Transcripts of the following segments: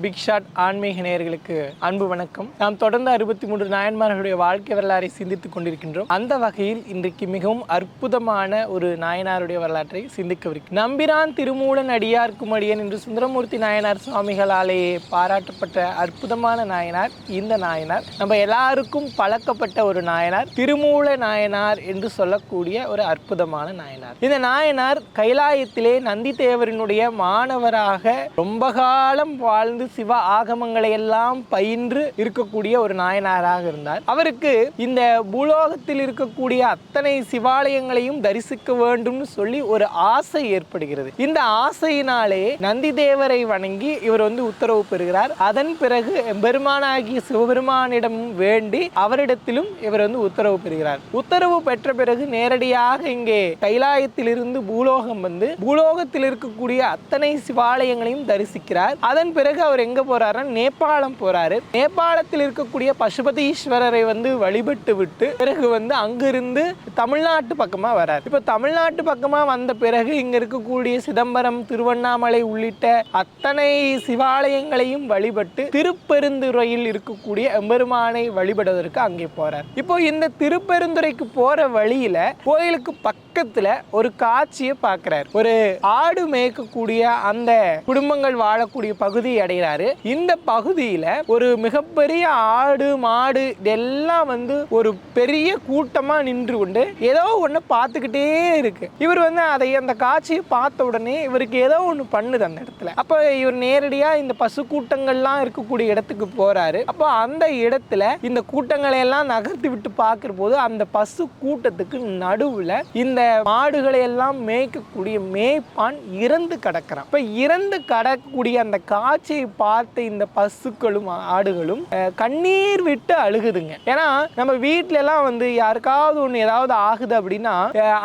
Big shot ஆன்மீக நேயர்களுக்கு அன்பு வணக்கம். நாம் தொடர்ந்து 63 நாயன்மார்களுடைய வாழ்க்கை வரலாறை சிந்தித்துக் கொண்டிருக்கின்றோம். அந்த வகையில் இன்றைக்கு மிகவும் அற்புதமான ஒரு நாயனாருடைய வரலாற்றை சிந்திக்கவிருக்கிறோம். நம்பிரான் திருமூலன் அடியார்க்கும் அடியன் என்று சுந்தரமூர்த்தி நாயனார் சுவாமிகளாலேயே பாராட்டப்பட்ட அற்புதமான நாயனார் இந்த நாயனார். நம்ம எல்லாருக்கும் பழக்கப்பட்ட ஒரு நாயனார், திருமூல நாயனார் என்று சொல்லக்கூடிய ஒரு அற்புதமான நாயனார். இந்த நாயனார் கைலாயத்திலே நந்தி தேவரினுடைய மாணவராக ரொம்ப காலம் வாழ்ந்து சிவ ஆகமங்களை எல்லாம் பயின்று இருக்கக்கூடிய ஒரு நாயனாராக இருந்தார். அவருக்கு இந்த பூலோகத்தில் இருக்கக்கூடிய அத்தனை சிவாலயங்களையும் தரிசிக்க வேண்டும் சொல்லி ஒரு ஆசை ஏற்படுகிறது. இந்த ஆசையினாலே நந்தி தேவரை வணங்கி இவர் உத்தரவு பெறுகிறார். அதன் பிறகு பெருமானாகிய சிவபெருமானிடம் வேண்டி அவரிடத்திலும் இவர் உத்தரவு பெறுகிறார். உத்தரவு பெற்ற பிறகு நேரடியாக இங்கே கைலாயத்திலிருந்து பூலோகம் வந்து பூலோகத்தில் இருக்கக்கூடிய அத்தனை சிவாலயங்களையும் தரிசிக்கிறார். அதன் பிறகு அவர் எங்க போறாருன்னா நேபாளம் போறாரு. நேபாளத்தில் இருக்கக்கூடிய பசுபதீஸ்வரரை வழிபட்டு விட்டு பிறகு அங்கிருந்து தமிழ்நாட்டு பக்கமா வரார். இப்ப தமிழ்நாட்டு பக்கமா வந்த பிறகு இங்க இருக்கக்கூடிய சிதம்பரம், திருவண்ணாமலை உள்ளிட்ட அத்தனை சிவாலயங்களையும் வழிபட்டு திருப்பெருந்துறையில் இருக்கக்கூடிய எம்பெருமானை வழிபடுவதற்கு அங்கே போறார். இப்போ இந்த திருப்பெருந்துறைக்கு போற வழியில கோயிலுக்கு பக்கத்துல ஒரு காட்சியை பார்க்கிறார். ஒரு ஆடு மேய்க்கக்கூடிய அந்த குடும்பங்கள் வாழக்கூடிய பகுதி அடைகிறாரு. இந்த பகுதியில ஒரு மிகப்பெரிய ஆடு மாடு இதெல்லாம் ஒரு பெரிய கூட்டமா நின்று கொண்டு ஏதோ ஒண்ணு பார்த்துக்கிட்டே இருக்கு. இவர் அதை அந்த காட்சியை பார்த்த உடனே இவருக்கு ஏதோ ஒண்ணு பண்ணுது அந்த இடத்துல. அப்ப இவர் நேரடியா இந்த பசு கூட்டங்கள்லாம் இருக்கக்கூடிய இடத்துக்கு போறாரு. அப்போ அந்த இடத்துல இந்த கூட்டங்களை எல்லாம் நகர்த்தி விட்டு பார்க்கிற போது அந்த பசு கூட்டத்துக்கு நடுவுல இந்த மாடுகளை எல்லாம் மேய்க்கக்கூடிய மேய்ப்பான் இறந்து கிடக்கிறான். இப்ப இறந்து கிடக்கக்கூடிய அந்த காட்சியை பார்த்த இந்த பசுக்களும் ஆடுகளும் கண்ணீர் விட்டு அழுகுதுங்க. ஏன்னா நம்ம வீட்டுல எல்லாம் யாருக்காவது ஒண்ணு ஏதாவது ஆகுது அப்படின்னா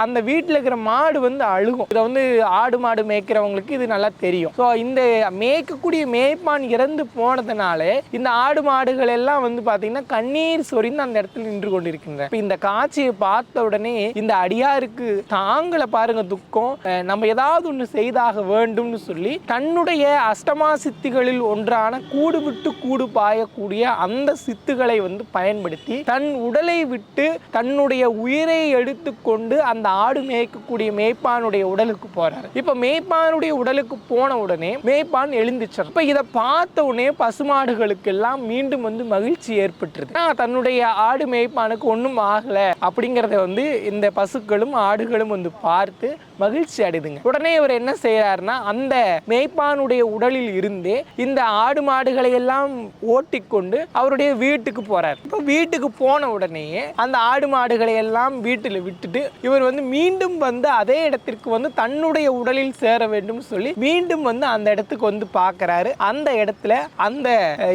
அந்த வீட்டுல இருக்கிற மாடு அழுகும். இதை ஆடு மாடு மேய்க்கிறவங்களுக்கு இது நல்லா தெரியும். ஸோ இந்த மேய்க்கக்கூடிய மேய்ப்பான் இறந்து போனதுனால இந்த ஆடு மாடுகள் எல்லாம் பாத்தீங்கன்னா கண்ணீர் சொரிந்து அந்த இடத்துல நின்று கொண்டிருக்கின்றன. இந்த காட்சியை பார்த்த உடனே இந்த அடியாருக்கு தாங்களை பாருங்க துக்கம், நம்ம ஏதாவது ஒண்ணு செய்தாக வேண்டும்னு சொல்லி தன்னுடைய அஷ்டமா சித்திகளில் ஒன்றான கூடு விட்டு கூடு பாயக்கூடிய அந்த சித்துகளை பயன்படுத்தி தன் உடலை விட்டு தன்னுடைய உயிரை எடுத்துக்கொண்டு அந்த ஆடு மேய்க்கக்கூடிய மேய்ப்பானுடைய உடலுக்கு போறாரு. இப்ப மேய்ப்பானுடைய உடலுக்கு போன உடனே மேய்ப்பான் எழுந்துச்சார். இப்ப இதை பார்த்த உடனே பசுமாடுகளுக்கு எல்லாம் மீண்டும் மகிழ்ச்சி ஏற்பட்டுருது. தன்னுடைய ஆடு மேய்ப்பானுக்கு ஒன்றும் ஆகல அப்படிங்கறத இந்த பசுக்களும் ஆடுகளும் பார்த்து மகிழ்ச்சி அடைதுங்க. உடனே இவர் என்ன செய்யறாருன்னா அந்த மேய்ப்பானுடைய உடலில் இருந்தே இந்த ஆடு மாடுகளை எல்லாம் ஓட்டிக்கொண்டு அவருடைய வீட்டுக்கு போறார். இப்போ வீட்டுக்கு போன உடனே அந்த ஆடு மாடுகளை எல்லாம் வீட்டில் விட்டுட்டு இவர் மீண்டும் அதே இடத்திற்கு தன்னுடைய உடலில் சேர வேண்டும் சொல்லி மீண்டும் அந்த இடத்துக்கு பார்க்கிறாரு. அந்த இடத்துல அந்த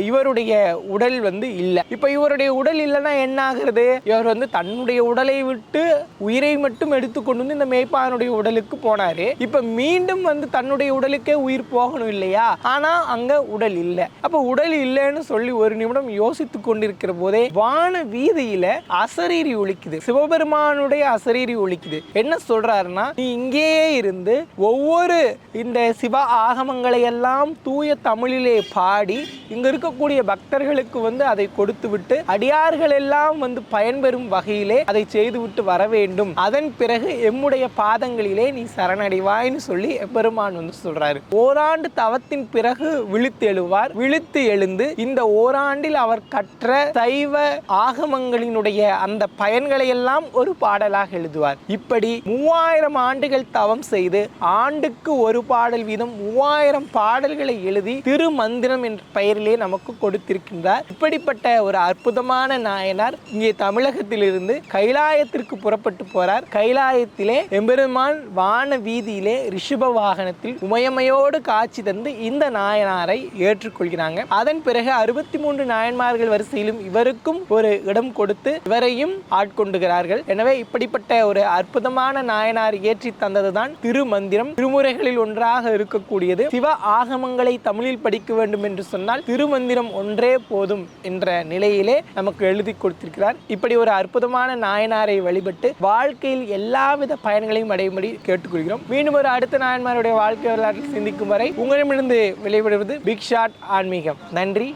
இவருடைய உடல் இல்ல. இப்ப இவருடைய உடல் இல்லைன்னா என்ன ஆகுறது? இவர் தன்னுடைய உடலை விட்டு உயிரை மட்டும் எடுத்துக்கொண்டு இந்த மேய்ப்பானுடைய உடலுக்கு போனாரு. இப்ப மீண்டும் தன்னுடைய உடலுக்கே உயிர் போகணும் இல்லையா? ஆனா அங்க உடல் இல்ல. அப்ப உடல் இல்லைன்னு சொல்லி ஒரு நிமிடம் யோசித்துக் கொண்டிருக்கிற போதே வான வீதியில அசரீரி ஒலிக்குது. சிவபெருமானுடைய அசரீரி ஒலிக்குது. என்ன சொல்றாருன்னா, நீ இங்கேயே இருந்து ஒவ்வொரு இந்த சிவ ஆகமங்களை எல்லாம் தூய தமிழிலே பாடி இங்க இருக்கக்கூடிய பக்தர்களுக்கு அதை கொடுத்து விட்டு அடியார்கள் எல்லாம் பயன்பெறும் வகையிலே அதை செய்து விட்டு வர வேண்டும். அதன் பிறகு எம்முடைய பாதங்களிலே நீ சரணடைவாய்னு சொல்லி பெருமான் சொல்றாரு. ஓராண்டு தவத்தின் பிறகு விழித்து எழுவார். விழித்து எழுந்து இந்த ஓராண்டில் அவர் கற்ற சைவ ஆகமங்களினுடைய அந்த பயன்களை எல்லாம் ஒரு பாடலாக எழுதுவார். இப்படி 3000 ஆண்டுகள் தவம் செய்து ஆண்டுக்கு ஒரு பாடல் வீதம் 3000 பாடல்களை எழுதி திருமந்திரம் என்ற பெயரிலே நமக்கு கொடுத்திருக்கின்றார். இப்படிப்பட்ட ஒரு அற்புதமான நாயனார் இங்கே தமிழகத்திலிருந்து கைலாயத்திற்கு புறப்பட்டு போறார். கைலாயத்திலே எம்பெருமான் வான வீதியிலே ரிஷப வாகனத்தில் உமையமையோடு காட்சி தந்து இந்த நாயனாரை ஏற்றுக்கொள்கிறாங்க. அதன் பிறகு 63 நாயன்மார்கள் வரிசையிலும் இவருக்கும் ஒரு இடம் கொடுத்து இவரையும் ஆட்கொண்டுகிறார்கள். எனவே இப்படிப்பட்ட ஒரு அற்புதமான நாயனார் ஏற்றி தந்ததுதான் திருமந்திரம். திருமுறைகளில் ஒன்றாக இருக்கக்கூடியது. சிவ ஆகமங்களை தமிழில் படிக்க வேண்டும் என்று சொன்னால் திருமந்திரம் ஒன்றே போதும் என்ற நிலையிலே நமக்கு எழுதி கொடுத்திருக்கிறார். இப்படி ஒரு அற்புதமான நாயனாரை வழிபட்டு வாழ்க்கையில் எல்லா எல்லாவித பயன்களையும் அடையும்படி கேட்டுக்கொள்கிறோம். மீண்டும் ஒரு அடுத்த நாயன்மாருடைய வாழ்க்கை வரலாற்றில் சிந்திக்கும் வரை உங்களிடமிருந்து விளைவிடுவது பிக் ஷாட் ஆன்மீகம். நன்றி.